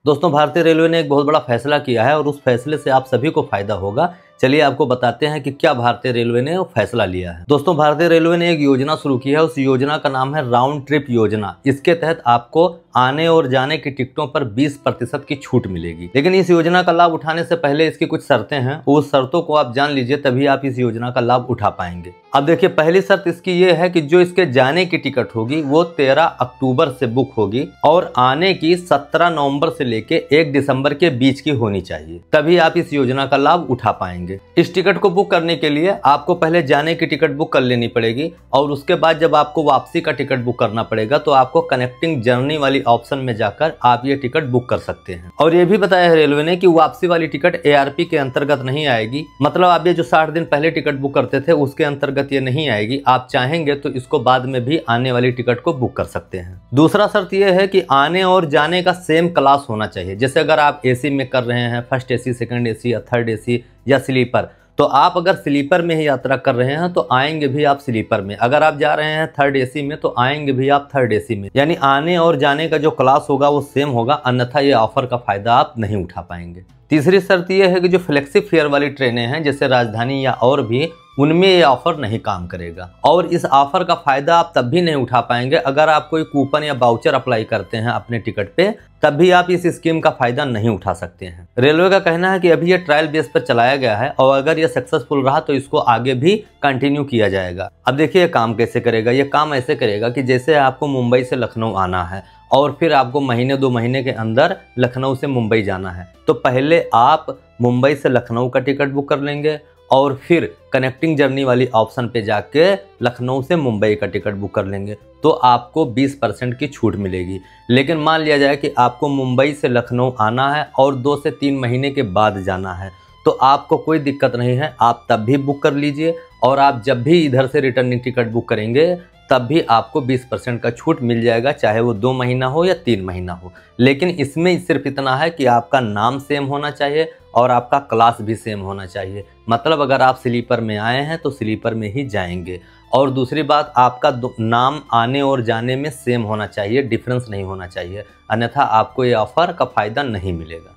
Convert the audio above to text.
दोस्तों, भारतीय रेलवे ने एक बहुत बड़ा फैसला किया है और उस फैसले से आप सभी को फायदा होगा। चलिए आपको बताते हैं कि क्या भारतीय रेलवे ने वो फैसला लिया है। दोस्तों, भारतीय रेलवे ने एक योजना शुरू की है। उस योजना का नाम है राउंड ट्रिप योजना। इसके तहत आपको आने और जाने की टिकटों पर 20% की छूट मिलेगी। लेकिन इस योजना का लाभ उठाने से पहले इसकी कुछ शर्तें हैं। उस शर्तों को आप जान लीजिए, तभी आप इस योजना का लाभ उठा पाएंगे। अब देखिए, पहली शर्त इसकी ये है कि जो इसके जाने की टिकट होगी वो 13 अक्टूबर से बुक होगी और आने की 17 नवंबर से लेके 1 दिसंबर के बीच की होनी चाहिए, तभी आप इस योजना का लाभ उठा पाएंगे। इस टिकट को बुक करने के लिए आपको पहले जाने की टिकट बुक कर लेनी पड़ेगी और उसके बाद जब आपको वापसी का टिकट बुक करना पड़ेगा तो आपको कनेक्टिंग जर्नी वाली ऑप्शन में जाकर आप ये टिकट बुक कर सकते हैं। और ये भी बताया है रेलवे ने कि वापसी वाली टिकट ARP के अंतर्गत नहीं आएगी। मतलब आप ये जो 60 दिन पहले टिकट बुक करते थे उसके अंतर्गत ये नहीं आएगी। आप चाहेंगे तो इसको बाद में भी आने वाली टिकट को बुक कर सकते हैं। दूसरा शर्त यह है कि आने और जाने का सेम क्लास होना चाहिए। जैसे अगर आप AC में कर रहे हैं, फर्स्ट AC, सेकंड AC या थर्ड AC या स्लीपर, तो आप अगर स्लीपर में ही यात्रा कर रहे हैं तो आएंगे भी आप स्लीपर में। अगर आप जा रहे हैं थर्ड AC में तो आएंगे भी आप थर्ड AC में। यानी आने और जाने का जो क्लास होगा वो सेम होगा, अन्यथा ये ऑफर का फायदा आप नहीं उठा पाएंगे। तीसरी शर्त यह है कि जो फ्लेक्सी फेयर वाली ट्रेनें हैं जैसे राजधानी या और भी, उनमें ये ऑफर नहीं काम करेगा। और इस ऑफर का फायदा आप तब भी नहीं उठा पाएंगे अगर आप कोई कूपन या बाउचर अप्लाई करते हैं अपने टिकट पे, तब भी आप इस स्कीम का फायदा नहीं उठा सकते हैं। रेलवे का कहना है कि अभी ये ट्रायल बेस पर चलाया गया है और अगर ये सक्सेसफुल रहा तो इसको आगे भी कंटिन्यू किया जाएगा। अब देखिए ये काम कैसे करेगा। ये काम ऐसे करेगा कि जैसे आपको मुंबई से लखनऊ आना है और फिर आपको महीने 2 महीने के अंदर लखनऊ से मुंबई जाना है, तो पहले आप मुंबई से लखनऊ का टिकट बुक कर लेंगे और फिर कनेक्टिंग जर्नी वाली ऑप्शन पे जाके लखनऊ से मुंबई का टिकट बुक कर लेंगे तो आपको 20% की छूट मिलेगी। लेकिन मान लिया जाए कि आपको मुंबई से लखनऊ आना है और 2 से 3 महीने के बाद जाना है, तो आपको कोई दिक्कत नहीं है, आप तब भी बुक कर लीजिए और आप जब भी इधर से रिटर्निंग टिकट बुक करेंगे तब भी आपको 20% का छूट मिल जाएगा, चाहे वो 2 महीना हो या 3 महीना हो। लेकिन इसमें सिर्फ इतना है कि आपका नाम सेम होना चाहिए और आपका क्लास भी सेम होना चाहिए। मतलब अगर आप स्लीपर में आए हैं तो स्लीपर में ही जाएंगे। और दूसरी बात, आपका नाम आने और जाने में सेम होना चाहिए, डिफरेंस नहीं होना चाहिए, अन्यथा आपको ये ऑफर का फायदा नहीं मिलेगा।